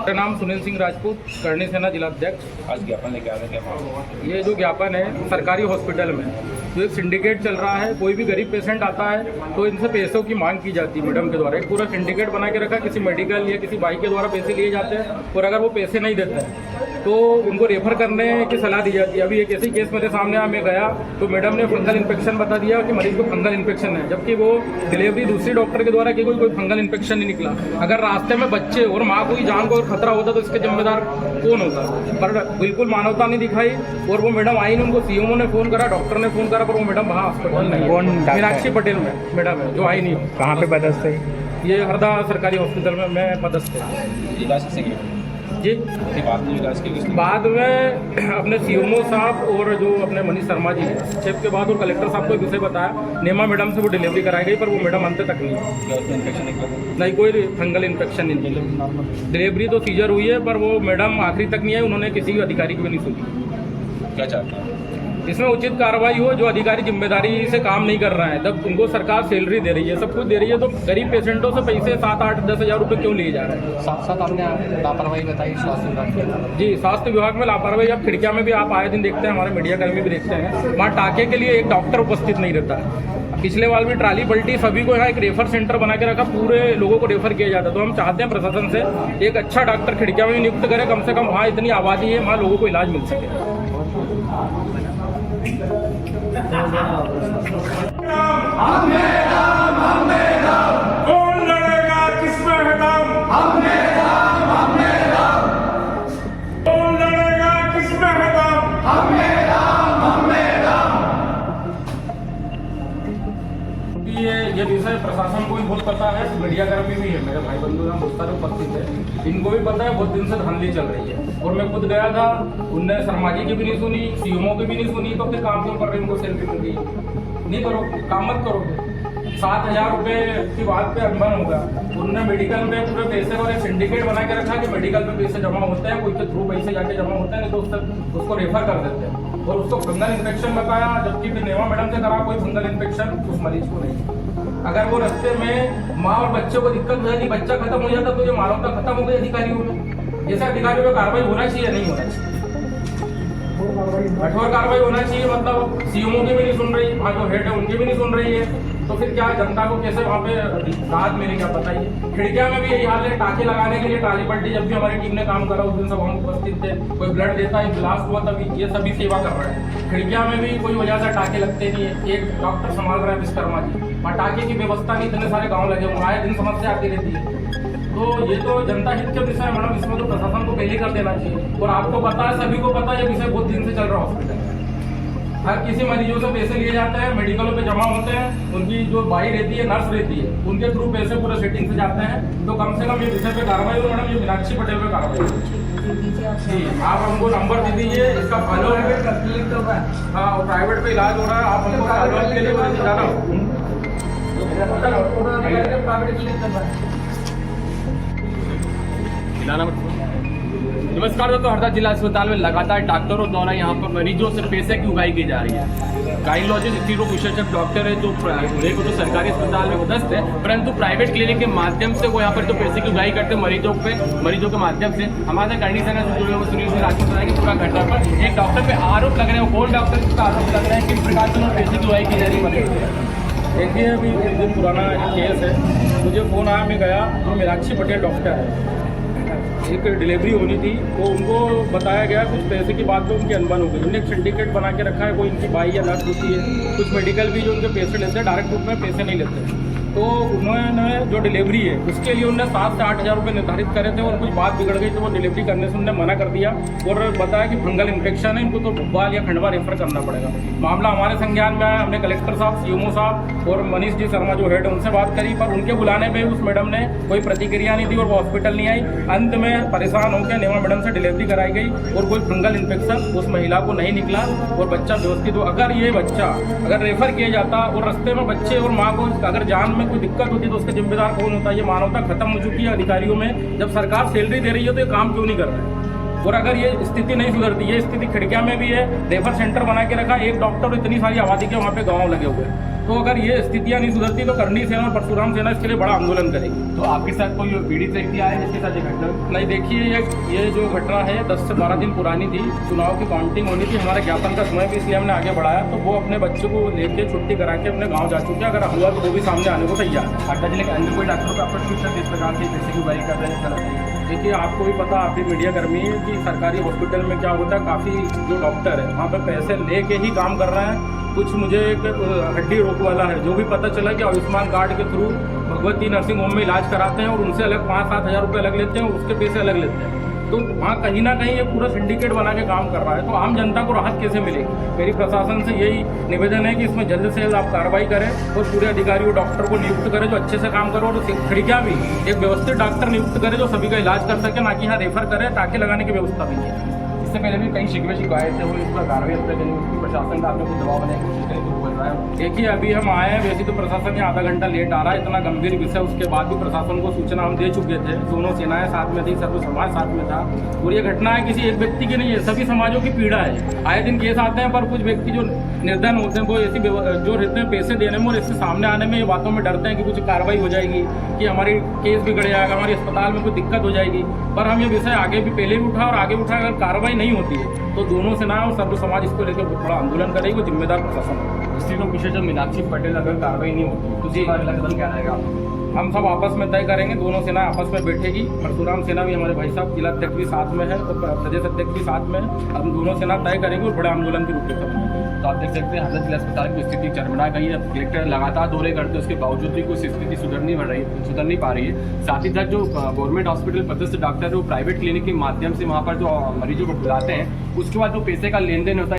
मेरा नाम सुनील सिंह राजपूत, करणी सेना जिला अध्यक्ष। आज ज्ञापन लेके आ रहे हैं। ये जो ज्ञापन है सरकारी हॉस्पिटल में जो एक सिंडिकेट चल रहा है, कोई भी गरीब पेशेंट आता है तो इनसे पैसों की मांग की जाती है मैडम के द्वारा। एक पूरा सिंडिकेट बना के रखा, किसी मेडिकल या किसी भाई के द्वारा पैसे लिए जाते हैं और अगर वो पैसे नहीं देते हैं तो उनको रेफर करने की सलाह दी जाती है। अभी एक ऐसी केस मेरे सामने मैं गया तो मैडम ने फंगल इन्फेक्शन बता दिया कि मरीज को फंगल इन्फेक्शन है, जबकि वो डिलीवरी दूसरी डॉक्टर के द्वारा की कोई फंगल इन्फेक्शन नहीं निकला। अगर रास्ते में बच्चे और माँ को ही जान को और खतरा होता तो इसके जिम्मेदार कौन होता? पर बिल्कुल मानवता नहीं दिखाई और वो मैडम आई नहीं, उनको सीएमओ ने फोन करा, डॉक्टर ने फोन करा, पर वो मैडम वहाँ हॉस्पिटल नहीं है। मीनाक्षी पटेल में मैडम है जो आई नहीं। कहाँ पे पदस्थ है? ये हरदा सरकारी हॉस्पिटल में मैं पदस्थ है जी। बाद में अपने सीएमओ साहब और जो अपने मनीष शर्मा जी हैं चेप के बाद और कलेक्टर साहब को विषय बताया, नेमा मैडम से वो डिलीवरी कराई गई, पर वो मैडम अंत तक नहीं, कोई फंगल इन्फेक्शन नहीं निकला। डिलीवरी तो सीजर हुई है पर वो मैडम आखिरी तक नहीं आई, उन्होंने किसी भी अधिकारी की भी नहीं सुनी। क्या चाहते हैं? इसमें उचित कार्रवाई हो, जो अधिकारी जिम्मेदारी से काम नहीं कर रहा है, जब उनको सरकार सैलरी दे रही है, सब कुछ दे रही है, तो गरीब पेशेंटों से पैसे 7, 8, 10 हज़ार रुपये क्यों लिए जा रहे हैं? साथ साथ आपने लापरवाही बताई स्वास्थ्य विभाग की। जी, स्वास्थ्य विभाग में लापरवाही। अब खिड़किया में भी आप आए दिन देखते हैं, हमारे मीडिया कर्मी भी देखते हैं, वहाँ टाँके के लिए एक डॉक्टर उपस्थित नहीं रहता है। पिछले बार भी ट्राली पलटी, सभी को यहाँ एक रेफर सेंटर बना के रखा, पूरे लोगों को रेफर किया जाता है। तो हम चाहते हैं प्रशासन से एक अच्छा डॉक्टर खिड़किया में नियुक्त करें, कम से कम वहाँ इतनी आबादी है, वहाँ लोगों को इलाज मिल सके। कौन लड़ेगा किसमें है दम? कौन लड़ेगा किसमें है दम? ये विषय प्रशासन को भी बहुत पता है, मीडिया कर्मी भी है, मेरे भाई बंधु यहाँ बहुत सारे उपस्थित है, इनको भी पता है बहुत दिन से धांधली चल रही है। और मैं खुद गया था, उनने शर्मा जी की भी नहीं सुनी, सीएमओ की भी नहीं सुनी, तो फिर काम क्यों कर रहे हैं? उनको सैलरी मिल गई, नहीं करो, काम मत करो। 7,000 रुपये की बात पे अनबन होगा। उन्होंने मेडिकल में पूरे पैसे और एक सिंडिकेट बना के रखा कि मेडिकल पे पैसे जमा होते हैं, कोई के थ्रू पैसे जाके जमा होते हैं, नहीं तो उसको रेफर कर देते हैं और उसको फंगल इन्फेक्शन बताया, जबकि फिर नेमा मैडम से करा कोई फंगल इन्फेक्शन उस मरीज को नहीं। अगर वो रास्ते में माँ और बच्चों को दिक्कत हो जाती, बच्चा खत्म हो जाता, तो ये मानवता खत्म हो गई अधिकारियों में। जैसे अधिकारियों में कार्रवाई होना चाहिए, नहीं होना चाहिए, कठोर कार्रवाई होना चाहिए। मतलब सीएमओ की भी नहीं सुन रही, वहाँ जो हेड है उनकी भी नहीं सुन रही है, तो फिर क्या जनता को कैसे वहाँ पे राहत मिलेगी? क्या बताइए। खिड़किया में भी यही हाल है, टाँके लगाने के लिए ट्राली पलटी, जब भी हमारी टीम ने काम करा उस दिन सब हम उपस्थित थे। कोई ब्लड देता है, ब्लास्ट हुआ तभी, ये सभी सेवा कर रहे हैं। खिड़किया में भी कोई वजह से टाँके लगते नहीं है। एक डॉक्टर संभाल रहा है विश्वकर्मा जी, वहाँ टाँके की व्यवस्था नहीं, इतने सारे गाँव लगे हुए, आए दिन समस्या आती रहती है। तो ये तो जनता हित के विषय है मैडम, इसमें तो प्रशासन को पहले कर देना चाहिए। और आपको पता है, सभी को पता है, ये विषय बहुत दिन से चल रहा है हॉस्पिटल में। हर किसी मरीजों से पैसे लिए जाते हैं, मेडिकलों पे जमा होते हैं, उनकी जो बाई रहती है, नर्स रहती है, उनके थ्रू पैसे पूरे सेटिंग से जाते हैं। तो कम से कम ये विषय पे कार्रवाई हो मैडम, ये मीनाक्षी पटेल पे कार्रवाई जी। आप हमको नंबर दे दीजिए, इसका फॉलो है। हाँ, प्राइवेट पे इलाज हो रहा है, आप हमको फॉलो के लिए जाना नमस्कार दोस्तों, हरदा जिला अस्पताल में लगातार डॉक्टरों द्वारा यहाँ पर मरीजों से पैसे की उगाई की जा रही है। गाइनोलॉजिस्ट स्त्री रोग विशेषज्ञ डॉक्टर है जो तो सरकारी अस्पताल में पदस्थ है, परंतु प्राइवेट क्लिनिक के माध्यम से वो यहाँ पर तो पैसे की उगाई करते हैं मरीजों के माध्यम से। हमारे करणी सेना से जुड़े हुए सुनील सिंह राजपूत बताया कि पूरा घटना पर एक डॉक्टर पे आरोप लग रहे हैं। कौन डॉक्टर का आरोप लग रहा है, किस प्रकार से पैसे की उगाई की जा रही है? देखिए, अभी एक दिन पुराना केस है, मुझे फ़ोन आया, मैं गया तो मीनाक्षी पटेल डॉक्टर है, एक डिलीवरी होनी थी, तो उनको बताया गया कुछ पैसे की बात, तो उनकी अनबन हो गई। उन्होंने एक सिंडिकेट बना के रखा है, कोई इनकी बाई या नर्स होती है, कुछ मेडिकल भी जो उनके पैसे लेते हैं, डायरेक्ट रूप में पैसे नहीं लेते। तो उन्होंने जो डिलीवरी है उसके लिए उन्होंने 7 से 8 हज़ार रुपये निर्धारित करे थे, और कुछ बात बिगड़ गई तो वो डिलीवरी करने से उन्होंने मना कर दिया और बताया कि फंगल इन्फेक्शन है, इनको तो भोपाल या खंडवा रेफर करना पड़ेगा। मामला हमारे संज्ञान में आया, हमने कलेक्टर साहब, सीएमओ साहब और मनीष जी शर्मा जो हेड है उनसे बात करी, पर उनके बुलाने पर उस मैडम ने कोई प्रतिक्रिया नहीं दी और वो हॉस्पिटल नहीं आई। अंत में परेशान होकर नेमा मैडम से डिलीवरी कराई गई और कोई फंगल इन्फेक्शन उस महिला को नहीं निकला और बच्चा व्यवस्थित हो। अगर ये बच्चा रेफर किया जाता और रास्ते में बच्चे और माँ को अगर जान में कोई दिक्कत होती तो उसका जिम्मेदार कौन होता? ये मानवता खत्म हो चुकी है अधिकारियों में। जब सरकार सैलरी दे रही है तो ये काम क्यों नहीं कर रहा है? और अगर ये स्थिति नहीं सुधरती, ये स्थिति खिड़किया में भी है, रेफर सेंटर बना के रखा, एक डॉक्टर इतनी सारी आबादी के वहाँ पे गाँव लगे हुए हैं। तो अगर ये स्थितियां नहीं सुधरती तो करनी सेना और परशुराम सेना इसके लिए बड़ा आंदोलन करेगी। तो आपके साथ कोई पीड़ित व्यक्ति आया जिसके साथ ये घटना? नहीं, देखिए ये जो घटना है 10 से 12 दिन पुरानी थी। चुनाव की काउंटिंग होनी थी, हमारे ज्ञापन का समय भी इसलिए हमने आगे बढ़ाया। तो वो अपने बच्चे को लेके छुट्टी करा के अपने गाँव जा चुके हैं। अगर हुआ तो वो भी सामने आने को तैयार है। हरदा जिले के अन्य कोई डॉक्टरों का प्रशिक्षण इस प्रकार से पैसे की उगाही कर रहे हैं सर? देखिए, आपको भी पता, आप भी मीडिया कर्मी है कि सरकारी हॉस्पिटल में क्या होता है, काफ़ी जो डॉक्टर है वहाँ पे पैसे लेके ही काम कर रहे हैं। कुछ मुझे एक हड्डी रोग वाला है, जो भी पता चला कि आयुष्मान कार्ड के थ्रू भगवती नर्सिंग होम में इलाज कराते हैं और उनसे अलग 5-7 हज़ार रुपये अलग लेते हैं और उसके पैसे अलग लेते हैं। तो वहाँ कहीं ना कहीं ये पूरा सिंडिकेट बना के काम कर रहा है। तो आम जनता को राहत कैसे मिलेगी? मेरी प्रशासन से यही निवेदन है कि इसमें जल्द से जल्द आप कार्रवाई करें और पूरे अधिकारियों डॉक्टर को नियुक्त करें जो अच्छे से काम करो, और खिड़कियाँ भी एक व्यवस्थित डॉक्टर नियुक्त करें जो सभी का इलाज कर सके, ना कि यहाँ रेफर करें। टाँके लगाने की व्यवस्था भी है। इससे पहले भी कई शिकवे शिकायतें हुई, इस पर कार्रवाई अब तक नहीं हुई। प्रशासन का आपने कुछ दबाव बनाने की कोशिश करी तो बोल रहा है? देखिए, अभी हम आए हैं, वैसे तो प्रशासन यहाँ आधा घंटा लेट आ रहा है। इतना गंभीर विषय, उसके बाद भी प्रशासन को सूचना हम दे चुके थे। दोनों सेनाएं साथ में थी, सर्व समाज साथ में था। और ये घटना है किसी एक व्यक्ति की नहीं है, सभी समाजों की पीड़ा है। आए दिन केस आते हैं, पर कुछ व्यक्ति जो निर्धन होते हैं वो ऐसी जो रहते हैं पैसे देने में और इससे सामने आने में, ये बातों में डरते हैं कि कुछ कार्रवाई हो जाएगी, कि हमारी केस बिगड़ जाएगा, हमारे अस्पताल में कोई दिक्कत हो जाएगी। पर हम ये विषय आगे भी पहले भी उठा और आगे उठा, अगर कार्रवाई नहीं होती है तो दोनों सेनाएं और सर्व समाज इसको लेकर बड़ा आंदोलन करेगी। वो जिम्मेदार प्रशासन है। इसी को विशेष मीनाक्षी पटेल अगर कार्रवाई नहीं होती तो जी अगला कदम क्या रहेगा? हम सब आपस में तय करेंगे, दोनों सेना आपस में बैठेगी। परशुराम सेना भी हमारे भाई साहब जिला अध्यक्ष भी साथ में है और प्रदेश अध्यक्ष भी साथ में है। हम दोनों सेना तय करेंगे और बड़े आंदोलन की रूपरेखा बनाएंगे। तो आप देख सकते हैं हरदा जिला अस्पताल की स्थिति चरमरा गई है। कलेक्टर लगातार दौरे करते हैं, उसके बावजूद भी कोई स्थिति सुधर नहीं पा रही है। साथ ही साथ जो गवर्नमेंट हॉस्पिटल पदस्थ डॉक्टर है वो प्राइवेट क्लिनिक के माध्यम से वहाँ पर जो मरीजों को बुलाते हैं, उसके बाद जो पैसे का लेन देन होता है